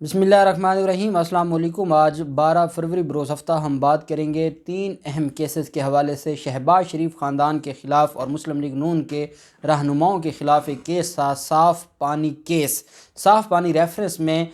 بسم اللہ الرحمن الرحیم۔ السلام علیکم۔ آج 12 فروری بروز ہفتہ ہم بات کریں گے 3 اہم کیسز کے حوالے سے۔ شہباز شریف خاندان کے خلاف اور مسلم لیگ نون کے رہنماؤں کے خلاف ایک کیس تھا، صاف پانی کیس۔ صاف پانی ریفرنس میں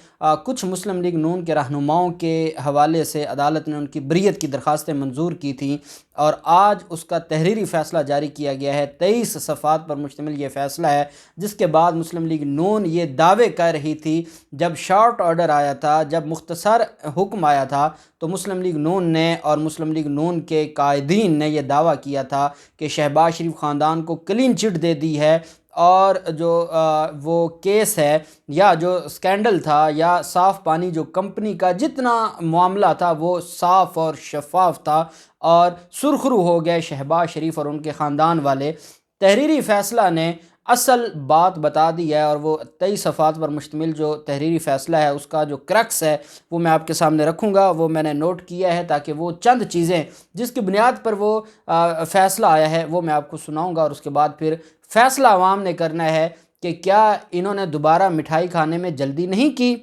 کچھ مسلم لیگ نون کے رہنماؤں کے حوالے سے عدالت نے ان کی بریت کی درخواستیں منظور کی تھیں اور آج اس کا تحریری فیصلہ جاری کیا گیا ہے۔ 23 صفحات پر مشتمل یہ فیصلہ ہے، جس کے بعد مسلم لیگ نون یہ دعوے کر رہی تھی، جب شارٹ آرڈر آیا تھا، جب مختصر حکم آیا تھا، تو مسلم لیگ نون نے اور مسلم لیگ نون کے قائدین نے یہ دعویٰ کیا تھا کہ شہباز شریف خاندان کو کلین چٹ دے دی ہے، اور جو وہ کیس ہے یا جو سکینڈل تھا یا صاف پانی جو کمپنی کا جتنا معاملہ تھا وہ صاف اور شفاف تھا، اور سرخرو ہو گئے شہباز شریف اور ان کے خاندان والے۔ تحریری فیصلہ نے اصل بات بتا دی ہے، اور وہ 23 صفحات پر مشتمل جو تحریری فیصلہ ہے اس کا جو کرکس ہے وہ میں آپ کے سامنے رکھوں گا۔ وہ میں نے نوٹ کیا ہے تاکہ وہ چند چیزیں جس کی بنیاد پر وہ فیصلہ آیا ہے وہ میں آپ کو سناؤں گا، اور اس کے بعد پھر فیصلہ عوام نے کرنا ہے کہ کیا انہوں نے دوبارہ مٹھائی کھانے میں جلدی نہیں کی۔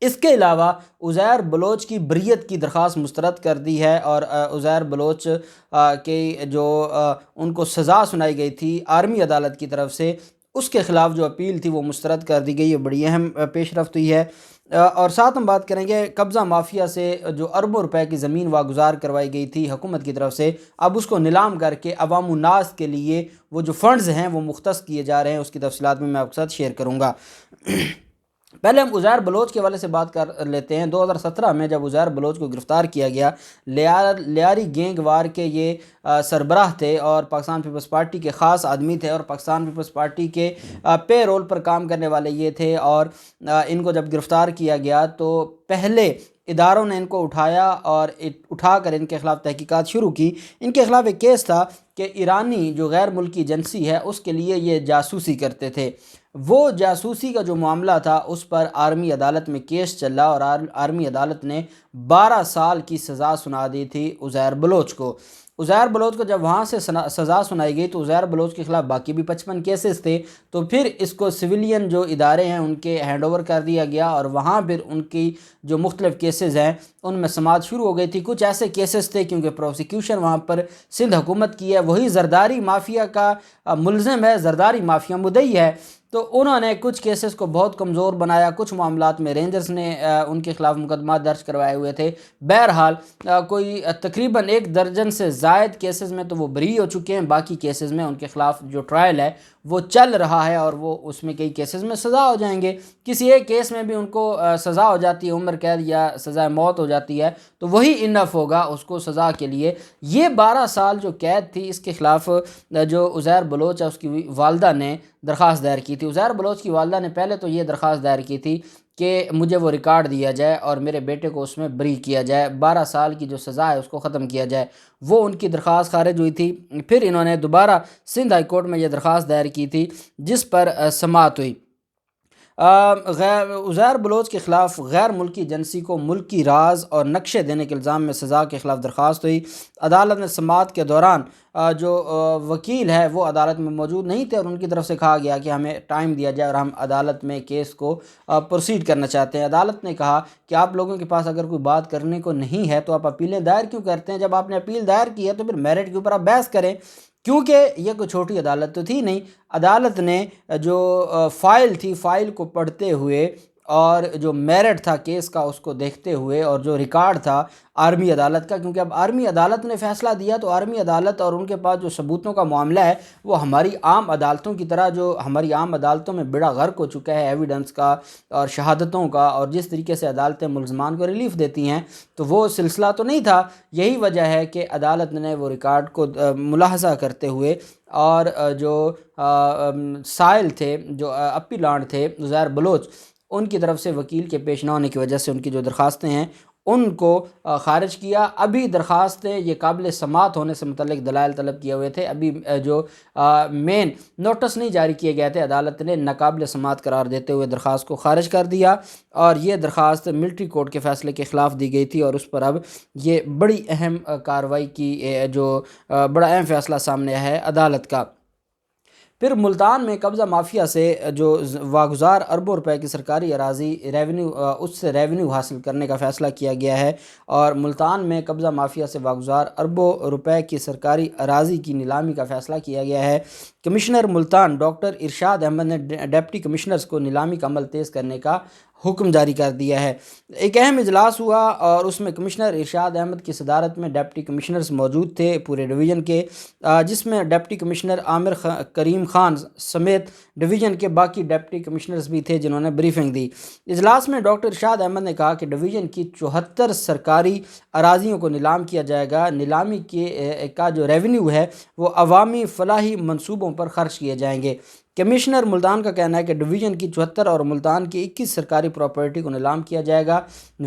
اس کے علاوہ عزیر بلوچ کی بریت کی درخواست مسترد کر دی ہے، اور عزیر بلوچ کے جو ان کو سزا سنائی گئی تھی آرمی عدالت کی طرف سے، اس کے خلاف جو اپیل تھی وہ مسترد کر دی گئی۔ یہ بڑی اہم پیش رفت ہوئی ہے۔ اور ساتھ ہم بات کریں گے قبضہ مافیا سے جو اربوں روپے کی زمین واگزار کروائی گئی تھی حکومت کی طرف سے، اب اس کو نیلام کر کے عوام الناس کے لیے وہ جو فنڈز ہیں وہ مختص کیے جا رہے ہیں، اس کی تفصیلات میں آپ کے ساتھ شیئر کروں گا۔ پہلے ہم عزیر بلوچ کے حوالے سے بات کر لیتے ہیں۔ 2017 میں جب عزیر بلوچ کو گرفتار کیا گیا، لیاری گینگ وار کے یہ سربراہ تھے اور پاکستان پیپلز پارٹی کے خاص آدمی تھے، اور پاکستان پیپلز پارٹی کے پے رول پر کام کرنے والے یہ تھے، اور ان کو جب گرفتار کیا گیا تو پہلے اداروں نے ان کو اٹھایا اور اٹھا کر ان کے خلاف تحقیقات شروع کی۔ ان کے خلاف ایک کیس تھا کہ ایرانی جو غیر ملکی ایجنسی ہے اس کے لیے یہ جاسوسی کرتے تھے۔ وہ جاسوسی کا جو معاملہ تھا اس پر آرمی عدالت میں کیس چلا، اور آرمی عدالت نے 12 سال کی سزا سنا دی تھی عزیر بلوچ کو۔ عزیر بلوچ کو جب وہاں سے سزا سنائی گئی تو عزیر بلوچ کے خلاف باقی بھی 55 کیسز تھے، تو پھر اس کو سویلین جو ادارے ہیں ان کے ہینڈ اوور کر دیا گیا، اور وہاں پھر ان کی جو مختلف کیسز ہیں ان میں سماعت شروع ہو گئی تھی۔ کچھ ایسے کیسز تھے کیونکہ پروسیکیوشن وہاں پر سندھ حکومت کی ہے، وہی زرداری مافیا کا ملزم ہے، زرداری مافیا مدعی ہے، تو انہوں نے کچھ کیسز کو بہت کمزور بنایا۔ کچھ معاملات میں رینجرز نے ان کے خلاف مقدمات درج کروائے ہوئے تھے۔ بہرحال کوئی تقریباً 1 درجن سے زائد کیسز میں تو وہ بری ہو چکے ہیں، باقی کیسز میں ان کے خلاف جو ٹرائل ہے وہ چل رہا ہے، اور وہ اس میں کئی کیسز میں سزا ہو جائیں گے۔ کسی ایک کیس میں بھی ان کو سزا ہو جاتی ہے، عمر قید یا سزا موت ہو جاتی ہے، تو وہی انف ہوگا اس کو سزا کے لیے۔ یہ 12 سال جو قید تھی اس کے خلاف جو عزیر بلوچ ہے اس کی والدہ نے درخواست دائر کی تھی۔ عزیر بلوچ کی والدہ نے پہلے تو یہ درخواست دائر کی تھی کہ مجھے وہ ریکارڈ دیا جائے اور میرے بیٹے کو اس میں بری کیا جائے، 12 سال کی جو سزا ہے اس کو ختم کیا جائے۔ وہ ان کی درخواست خارج ہوئی تھی، پھر انہوں نے دوبارہ سندھ ہائی کورٹ میں یہ درخواست دائر کی تھی جس پر سماعت ہوئی۔ عزیر بلوچ کے خلاف غیر ملکی ایجنسی کو ملکی راز اور نقشے دینے کے الزام میں سزا کے خلاف درخواست ہوئی۔ عدالت نے سماعت کے دوران جو وکیل ہے وہ عدالت میں موجود نہیں تھے، اور ان کی طرف سے کہا گیا کہ ہمیں ٹائم دیا جائے اور ہم عدالت میں کیس کو پروسیڈ کرنا چاہتے ہیں۔ عدالت نے کہا کہ آپ لوگوں کے پاس اگر کوئی بات کرنے کو نہیں ہے تو آپ اپیلیں دائر کیوں کرتے ہیں؟ جب آپ نے اپیل دائر کی ہے تو پھر میرٹ کے اوپر آپ بحث کریں، کیونکہ یہ کوئی چھوٹی عدالت تو تھی نہیں۔ عدالت نے جو فائل تھی، فائل کو پڑھتے ہوئے اور جو میرٹ تھا کیس کا اس کو دیکھتے ہوئے، اور جو ریکارڈ تھا آرمی عدالت کا، کیونکہ اب آرمی عدالت نے فیصلہ دیا تو آرمی عدالت اور ان کے پاس جو ثبوتوں کا معاملہ ہے وہ ہماری عام عدالتوں کی طرح، جو ہماری عام عدالتوں میں بیڑا غرق ہو چکا ہے ایویڈنس کا اور شہادتوں کا، اور جس طریقے سے عدالتیں ملزمان کو ریلیف دیتی ہیں تو وہ سلسلہ تو نہیں تھا۔ یہی وجہ ہے کہ عدالت نے وہ ریکارڈ کو ملاحظہ کرتے ہوئے، اور جو سائل تھے، جو اپیلانٹ تھے عزیر بلوچ، ان کی طرف سے وکیل کے پیش نہ ہونے کی وجہ سے ان کی جو درخواستیں ہیں ان کو خارج کیا۔ ابھی درخواستیں یہ قابل سماعت ہونے سے متعلق دلائل طلب کیے ہوئے تھے، ابھی جو مین نوٹس نہیں جاری کیے گئے تھے، عدالت نے ناقابل سماعت قرار دیتے ہوئے درخواست کو خارج کر دیا، اور یہ درخواست ملٹری کورٹ کے فیصلے کے خلاف دی گئی تھی، اور اس پر اب یہ بڑی اہم کارروائی کی جو بڑا اہم فیصلہ سامنے ہے عدالت کا۔ پھر ملتان میں قبضہ مافیا سے جو واگزار اربوں روپے کی سرکاری اراضی اس سے ریونیو حاصل کرنے کا فیصلہ کیا گیا ہے، اور ملتان میں قبضہ مافیا سے واگزار اربوں روپے کی سرکاری اراضی کی نیلامی کا فیصلہ کیا گیا ہے۔ کمشنر ملتان ڈاکٹر ارشاد احمد نے ڈپٹی کمشنرز کو نیلامی کا عمل تیز کرنے کا حکم جاری کر دیا ہے۔ ایک اہم اجلاس ہوا اور اس میں کمشنر ارشاد احمد کی صدارت میں ڈپٹی کمشنرز موجود تھے پورے ڈویژن کے، جس میں ڈپٹی کمشنر عامر کریم خان سمیت ڈویژن کے باقی ڈپٹی کمشنرز بھی تھے جنہوں نے بریفنگ دی۔ اجلاس میں ڈاکٹر ارشاد احمد نے کہا کہ ڈویژن کی 74 سرکاری اراضیوں کو نیلام کیا جائے گا۔ نیلامی کا جو ریونیو ہے وہ عوامی فلاحی منصوبوں پر خرچ کیے جائیں گے۔ کمشنر ملتان کا کہنا ہے کہ ڈویژن کی 74 اور ملتان کی 21 سرکاری پراپرٹی کو نیلام کیا جائے گا۔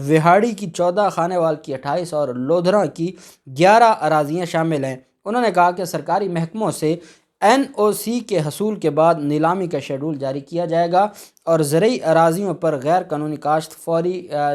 وہاڑی کی 14، خانے وال کی 28 اور لودھراں کی 11 اراضیاں شامل ہیں۔ انہوں نے کہا کہ سرکاری محکموں سے NOC کے حصول کے بعد نیلامی کا شیڈول جاری کیا جائے گا اور زرعی اراضیوں پر غیر قانونی کاشت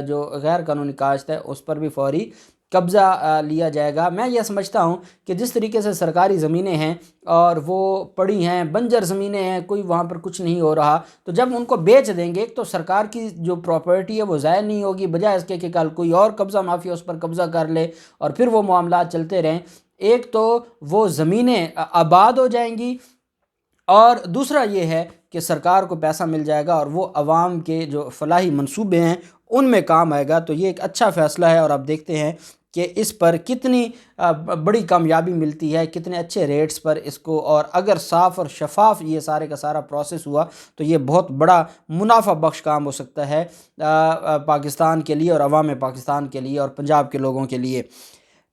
جو غیر قانونی کاشت ہے اس پر بھی فوری قبضہ لیا جائے گا۔ میں یہ سمجھتا ہوں کہ جس طریقے سے سرکاری زمینیں ہیں اور وہ پڑی ہیں، بنجر زمینیں ہیں، کوئی وہاں پر کچھ نہیں ہو رہا، تو جب ان کو بیچ دیں گے تو سرکار کی جو پراپرٹی ہے وہ ضائع نہیں ہوگی، بجائے اس کے کہ کل کوئی اور قبضہ مافیا اس پر قبضہ کر لے اور پھر وہ معاملات چلتے رہیں۔ ایک تو وہ زمینیں آباد ہو جائیں گی، اور دوسرا یہ ہے کہ سرکار کو پیسہ مل جائے گا اور وہ عوام کے جو فلاحی منصوبے ہیں ان میں کام آئے گا۔ تو یہ ایک اچھا فیصلہ ہے اور آپ دیکھتے ہیں کہ اس پر کتنی بڑی کامیابی ملتی ہے، کتنے اچھے ریٹس پر اس کو، اور اگر صاف اور شفاف یہ سارے کا سارا پروسیس ہوا تو یہ بہت بڑا منافع بخش کام ہو سکتا ہے پاکستان کے لیے اور عوام پاکستان کے لیے اور پنجاب کے لوگوں کے لیے۔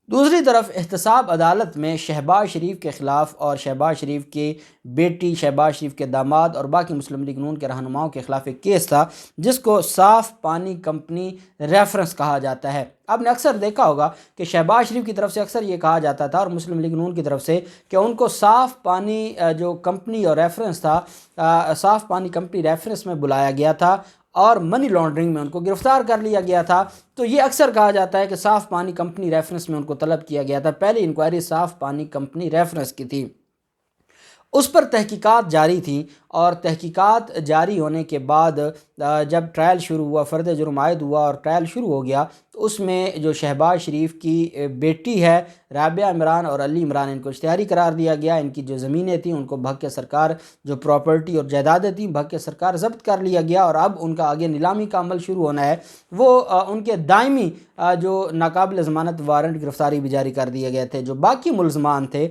دوسری طرف احتساب عدالت میں شہباز شریف کے خلاف اور شہباز شریف کی بیٹی، شہباز شریف کے داماد اور باقی مسلم لیگ نون کے رہنماؤں کے خلاف ایک کیس تھا جس کو صاف پانی کمپنی ریفرنس کہا جاتا ہے۔ آپ نے اکثر دیکھا ہوگا کہ شہباز شریف کی طرف سے اکثر یہ کہا جاتا تھا اور مسلم لیگ نون کی طرف سے کہ ان کو صاف پانی جو کمپنی اور ریفرنس تھا، صاف پانی کمپنی ریفرنس میں بلایا گیا تھا اور منی لانڈرنگ میں ان کو گرفتار کر لیا گیا تھا۔ تو یہ اکثر کہا جاتا ہے کہ صاف پانی کمپنی ریفرنس میں ان کو طلب کیا گیا تھا۔ پہلی انکوائری صاف پانی کمپنی ریفرنس کی تھی، اس پر تحقیقات جاری تھیں، اور تحقیقات جاری ہونے کے بعد جب ٹرائل شروع ہوا، فرد جرم عائد ہوا اور ٹرائل شروع ہو گیا، تو اس میں جو شہباز شریف کی بیٹی ہے رابعہ عمران اور علی عمران، ان کو اشتہاری قرار دیا گیا۔ ان کی جو زمینیں تھیں ان کو بھگ کے سرکار، جو پراپرٹی اور جائیدادیں تھیں بھگ کے سرکار ضبط کر لیا گیا، اور اب ان کا آگے نیلامی کا عمل شروع ہونا ہے۔ وہ ان کے دائمی جو ناقابل ضمانت وارنٹ گرفتاری بھی جاری کر دیے گئے تھے۔ جو باقی ملزمان تھے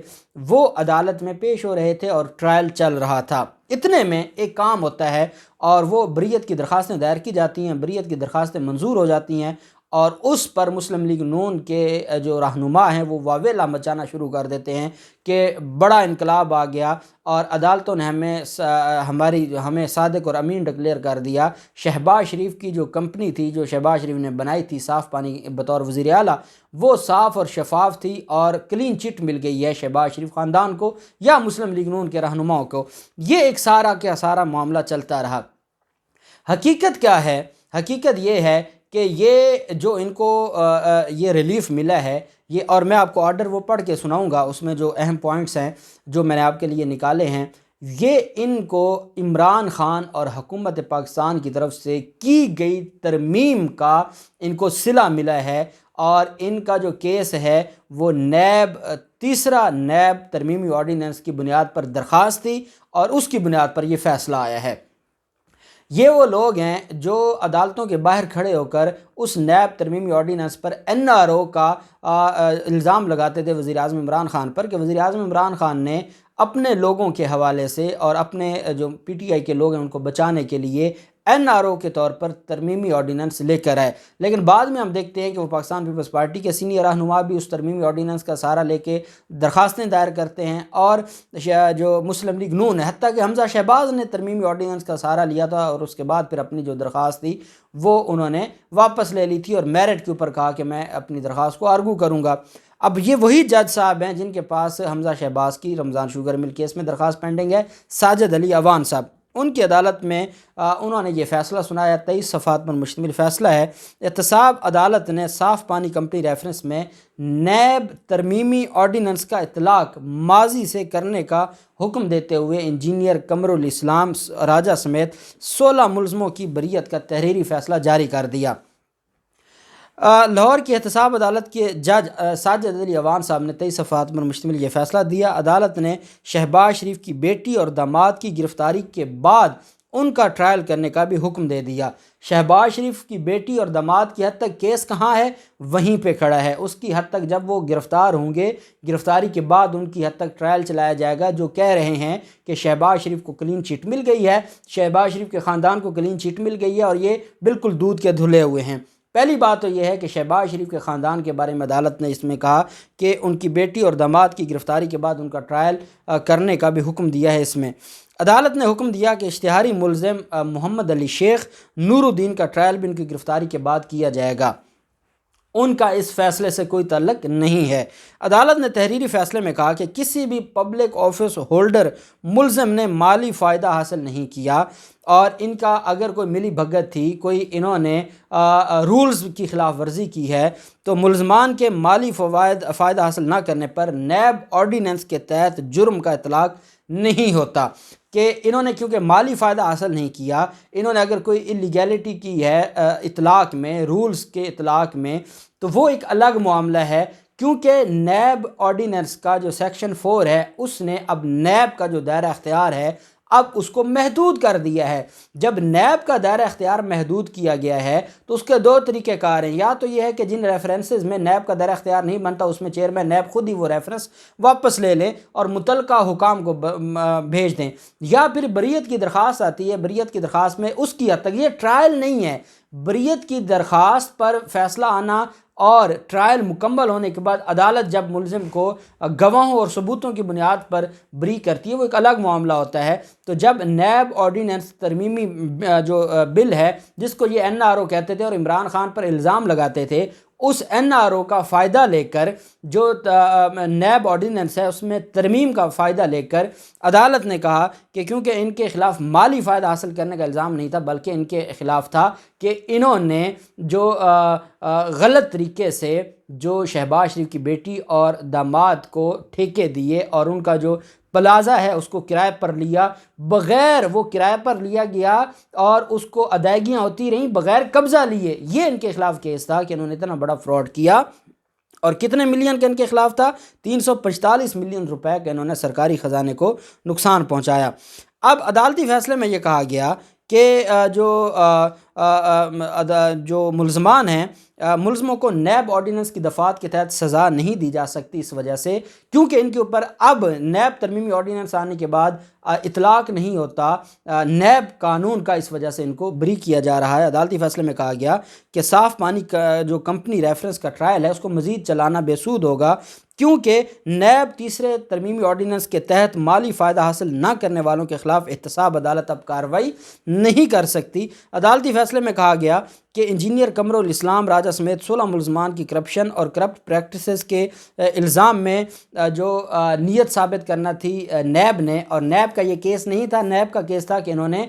وہ عدالت میں پیش ہو رہے تھے اور ٹرائل چل رہا تھا۔ اتنے میں ایک کام ہوتا ہے اور وہ بریت کی درخواستیں دائر کی جاتی ہیں، بریت کی درخواستیں منظور ہو جاتی ہیں، اور اس پر مسلم لیگ نون کے جو رہنما ہیں وہ واویلا مچانا شروع کر دیتے ہیں کہ بڑا انقلاب آ گیا اور عدالتوں نے ہمیں صادق اور امین ڈکلیئر کر دیا۔ شہباز شریف کی جو کمپنی تھی، جو شہباز شریف نے بنائی تھی صاف پانی بطور وزیر اعلیٰ، وہ صاف اور شفاف تھی اور کلین چٹ مل گئی ہے شہباز شریف خاندان کو یا مسلم لیگ نون کے رہنماؤں کو۔ یہ ایک سارا کا سارا معاملہ چلتا رہا۔ حقیقت کیا ہے؟ حقیقت یہ ہے کہ یہ جو ان کو یہ ریلیف ملا ہے، یہ، اور میں آپ کو آرڈر وہ پڑھ کے سناؤں گا، اس میں جو اہم پوائنٹس ہیں جو میں نے آپ کے لیے نکالے ہیں، یہ ان کو عمران خان اور حکومت پاکستان کی طرف سے کی گئی ترمیم کا ان کو صلہ ملا ہے، اور ان کا جو کیس ہے وہ تیسرا نیب ترمیمی آرڈیننس کی بنیاد پر درخواست تھی اور اس کی بنیاد پر یہ فیصلہ آیا ہے۔ یہ وہ لوگ ہیں جو عدالتوں کے باہر کھڑے ہو کر اس نیب ترمیمی آرڈیننس پر NRO کا الزام لگاتے تھے وزیر اعظم عمران خان پر، کہ وزیر اعظم عمران خان نے اپنے لوگوں کے حوالے سے اور اپنے جو PTI کے لوگ ہیں ان کو بچانے کے لیے NRO کے طور پر ترمیمی آرڈیننس لے کر آئے۔ لیکن بعد میں ہم دیکھتے ہیں کہ وہ پاکستان پیپلز پارٹی کے سینئر رہنما بھی اس ترمیمی آرڈیننس کا سہارا لے کے درخواستیں دائر کرتے ہیں، اور جو مسلم لیگ نون ہے، حتیٰ کہ حمزہ شہباز نے ترمیمی آرڈیننس کا سہارا لیا تھا اور اس کے بعد پھر اپنی جو درخواست تھی وہ انہوں نے واپس لے لی تھی اور میرٹ کے اوپر کہا کہ میں اپنی درخواست کو آرگو کروں گا۔ اب یہ وہی جج صاحب ہیں جن کے پاس حمزہ شہباز کی رمضان شوگر مل کیس میں درخواست پینڈنگ ہے، ساجد علی اوان صاحب، ان کی عدالت میں انہوں نے یہ فیصلہ سنایا، 23 صفحات پر مشتمل فیصلہ ہے۔ احتساب عدالت نے صاف پانی کمپنی ریفرنس میں نیب ترمیمی آرڈیننس کا اطلاق ماضی سے کرنے کا حکم دیتے ہوئے انجینئر قمر الاسلام راجہ سمیت 16 ملزموں کی بریت کا تحریری فیصلہ جاری کر دیا۔ لاہور کی احتساب عدالت کے جج ساجد علی اوان صاحب نے 23 صفحات پر مشتمل یہ فیصلہ دیا۔ عدالت نے شہباز شریف کی بیٹی اور داماد کی گرفتاری کے بعد ان کا ٹرائل کرنے کا بھی حکم دے دیا۔ شہباز شریف کی بیٹی اور داماد کی حد تک کیس کہاں ہے؟ وہیں پہ کھڑا ہے۔ اس کی حد تک جب وہ گرفتار ہوں گے، گرفتاری کے بعد ان کی حد تک ٹرائل چلایا جائے گا۔ جو کہہ رہے ہیں کہ شہباز شریف کو کلین چٹ مل گئی ہے، شہباز شریف کے خاندان کو کلین چٹ مل گئی ہے اور یہ بالکل دودھ کے دھلے ہوئے ہیں۔ پہلی بات تو یہ ہے کہ شہباز شریف کے خاندان کے بارے میں عدالت نے اس میں کہا کہ ان کی بیٹی اور داماد کی گرفتاری کے بعد ان کا ٹرائل کرنے کا بھی حکم دیا ہے۔ اس میں عدالت نے حکم دیا کہ اشتہاری ملزم محمد علی شیخ نور الدین کا ٹرائل بھی ان کی گرفتاری کے بعد کیا جائے گا۔ ان کا اس فیصلے سے کوئی تعلق نہیں ہے۔ عدالت نے تحریری فیصلے میں کہا کہ کسی بھی پبلک آفس ہولڈر ملزم نے مالی فائدہ حاصل نہیں کیا، اور ان کا اگر کوئی ملی بھگت تھی، کوئی انہوں نے رولز کی خلاف ورزی کی ہے، تو ملزمان کے مالی فائدہ حاصل نہ کرنے پر نیب آرڈیننس کے تحت جرم کا اطلاق نہیں ہوتا۔ کہ انہوں نے کیونکہ مالی فائدہ حاصل نہیں کیا، انہوں نے اگر کوئی اللیگیلٹی کی ہے اطلاق میں، رولز کے اطلاق میں، تو وہ ایک الگ معاملہ ہے۔ کیونکہ نیب آرڈیننس کا جو سیکشن 4 ہے، اس نے اب نیب کا جو دائرہ اختیار ہے اب اس کو محدود کر دیا ہے۔ جب نیب کا دائرہ اختیار محدود کیا گیا ہے تو اس کے دو طریقہ کار ہیں۔ یا تو یہ ہے کہ جن ریفرنسز میں نیب کا دائرہ اختیار نہیں بنتا، اس میں چیئرمین نیب خود ہی وہ ریفرنس واپس لے لیں اور متعلقہ حکام کو بھیج دیں، یا پھر بریت کی درخواست آتی ہے۔ بریت کی درخواست میں اس کی حد تک یہ ٹرائل نہیں ہے، بریت کی درخواست پر فیصلہ آنا اور ٹرائل مکمل ہونے کے بعد عدالت جب ملزم کو گواہوں اور ثبوتوں کی بنیاد پر بری کرتی ہے، وہ ایک الگ معاملہ ہوتا ہے۔ تو جب نیب آرڈیننس ترمیمی جو بل ہے، جس کو یہ NRO کہتے تھے اور عمران خان پر الزام لگاتے تھے، اس NRO کا فائدہ لے کر جو نیب آرڈیننس ہے اس میں ترمیم کا فائدہ لے کر عدالت نے کہا کہ کیونکہ ان کے خلاف مالی فائدہ حاصل کرنے کا الزام نہیں تھا، بلکہ ان کے خلاف تھا کہ انہوں نے جو غلط طریقے سے جو شہباز شریف کی بیٹی اور داماد کو ٹھیکے دیے اور ان کا جو پلازا ہے اس کو کرائے پر لیا، بغیر وہ کرائے پر لیا گیا اور اس کو ادائیگیاں ہوتی رہیں بغیر قبضہ لیے، یہ ان کے خلاف کیس تھا کہ انہوں نے اتنا بڑا فراڈ کیا۔ اور کتنے ملین کا ان کے خلاف تھا؟ 345 ملین روپے کا انہوں نے سرکاری خزانے کو نقصان پہنچایا۔ اب عدالتی فیصلے میں یہ کہا گیا کہ جو ملزمان ہیں، ملزموں کو نیب آرڈیننس کی دفعات کے تحت سزا نہیں دی جا سکتی، اس وجہ سے کیونکہ ان کے اوپر اب نیب ترمیمی آرڈیننس آنے کے بعد اطلاق نہیں ہوتا نیب قانون کا، اس وجہ سے ان کو بری کیا جا رہا ہے۔ عدالتی فیصلے میں کہا گیا کہ صاف پانی کا جو کمپنی ریفرنس کا ٹرائل ہے اس کو مزید چلانا بے سود ہوگا، کیونکہ نیب تیسرے ترمیمی آرڈیننس کے تحت مالی فائدہ حاصل نہ کرنے والوں کے خلاف احتساب عدالت اب کارروائی نہیں کر سکتی۔ عدالتی فیصلے میں کہا گیا کہ انجینئر قمر الاسلام راجہ سمیت 16 ملزمان کی کرپشن اور کرپٹ پریکٹسز کے الزام میں جو نیت ثابت کرنا تھی نیب نے، اور نیب کا یہ کیس نہیں تھا، نیب کا کیس تھا کہ انہوں نے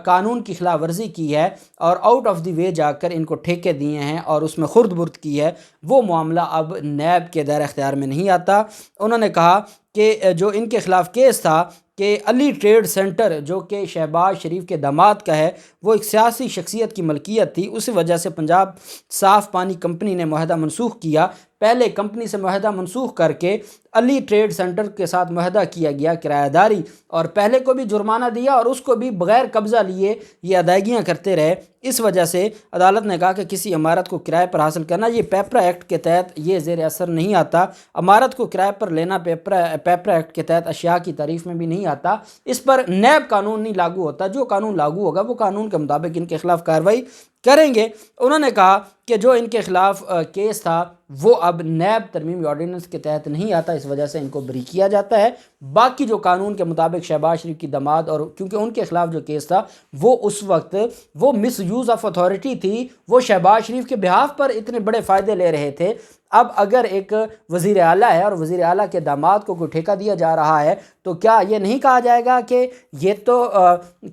قانون کی خلاف ورزی کی ہے اور آؤٹ آف دی وے جا کر ان کو ٹھیکے دیے ہیں اور اس میں خرد برد کی ہے، وہ معاملہ اب نیب کے دائرہ اختیار میں نہیں آتا۔ انہوں نے کہا کہ جو ان کے خلاف کیس تھا کہ علی ٹریڈ سینٹر جو کہ شہباز شریف کے داماد کا ہے، وہ ایک سیاسی شخصیت کی ملکیت تھی، اسی وجہ سے پنجاب صاف پانی کمپنی نے معاہدہ منسوخ کیا۔ پہلے کمپنی سے معاہدہ منسوخ کر کے علی ٹریڈ سینٹر کے ساتھ معاہدہ کیا گیا کرایہ داری، اور پہلے کو بھی جرمانہ دیا اور اس کو بھی بغیر قبضہ لیے یہ ادائیگیاں کرتے رہے۔ اس وجہ سے عدالت نے کہا کہ کسی عمارت کو کرائے پر حاصل کرنا یہ پیپرا ایکٹ کے تحت یہ زیر اثر نہیں آتا، عمارت کو کرائے پر لینا پیپرا ایکٹ کے تحت اشیاء کی تعریف میں بھی نہیں آتا، اس پر نیب قانون نہیں لاگو ہوتا، جو قانون لاگو ہوگا وہ قانون کے مطابق ان کے خلاف کارروائی کریں گے۔ انہوں نے کہا کہ جو ان کے خلاف کیس تھا وہ اب نیب ترمیمی آرڈیننس کے تحت نہیں آتا، اس وجہ سے ان کو بری کیا جاتا ہے۔ باقی جو قانون کے مطابق شہباز شریف کی داماد، اور کیونکہ ان کے خلاف جو کیس تھا وہ اس وقت وہ مس یوز آف اتھارٹی تھی، وہ شہباز شریف کے بہاف پر اتنے بڑے فائدے لے رہے تھے۔ اب اگر ایک وزیر اعلیٰ ہے اور وزیر اعلیٰ کے داماد کو کوئی ٹھیکہ دیا جا رہا ہے تو کیا یہ نہیں کہا جائے گا کہ یہ تو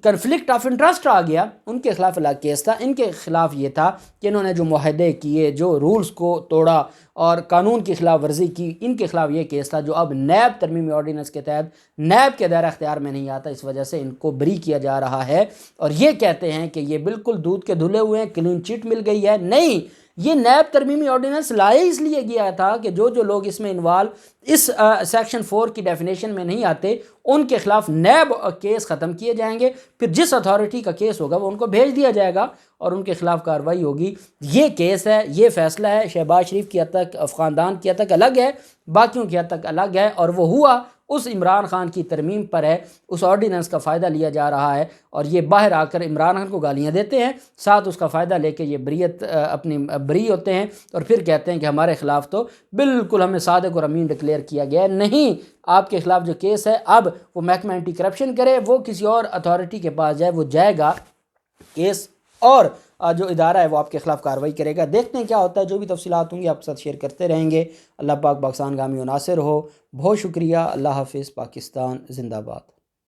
کنفلکٹ آف انٹرسٹ آ گیا؟ ان کے خلاف الگ کیس تھا، ان کے خلاف یہ تھا کہ انہوں نے جو معاہدے کیے، جو رولز کو توڑا اور قانون کی خلاف ورزی کی، ان کے خلاف یہ کیس تھا جو اب نیب ترمیمی آرڈیننس کے تحت نیب کے دائرہ اختیار میں نہیں آتا، اس وجہ سے ان کو بری کیا جا رہا ہے۔ اور یہ کہتے ہیں کہ یہ بالکل دودھ کے دھلے ہوئے ہیں، کلین چٹ مل گئی ہے۔ نہیں، یہ نیب ترمیمی آرڈیننس لائے اس لیے گیا تھا کہ جو لوگ اس میں انوالو اس سیکشن 4 کی ڈیفینیشن میں نہیں آتے ان کے خلاف نیب کیس ختم کیے جائیں گے، پھر جس اتھارٹی کا کیس ہوگا وہ ان کو بھیج دیا جائے گا اور ان کے خلاف کارروائی ہوگی۔ یہ کیس ہے، یہ فیصلہ ہے، شہباز شریف کی حد تک، خاندان کی حد تک الگ ہے، باقیوں کی حد تک الگ ہے، اور وہ ہوا اس عمران خان کی ترمیم پر ہے، اس آرڈیننس کا فائدہ لیا جا رہا ہے، اور یہ باہر آ کر عمران خان کو گالیاں دیتے ہیں، ساتھ اس کا فائدہ لے کے یہ بریت اپنی بری ہوتے ہیں، اور پھر کہتے ہیں کہ ہمارے خلاف تو بالکل ہمیں صادق اور امین ڈکلیئر کیا گیا ہے۔ نہیں، آپ کے خلاف جو کیس ہے اب وہ محکمہ اینٹی کرپشن کرے، وہ کسی اور اتھارٹی کے پاس جائے، وہ جائے گا کیس، اور جو ادارہ ہے وہ آپ کے خلاف کارروائی کرے گا۔ دیکھتے ہیں کیا ہوتا ہے، جو بھی تفصیلات ہوں گی آپ کے ساتھ شیئر کرتے رہیں گے۔ اللہ پاک پاکستان گامی و ناصر ہو۔ بہت شکریہ۔ اللہ حافظ۔ پاکستان زندہ باد۔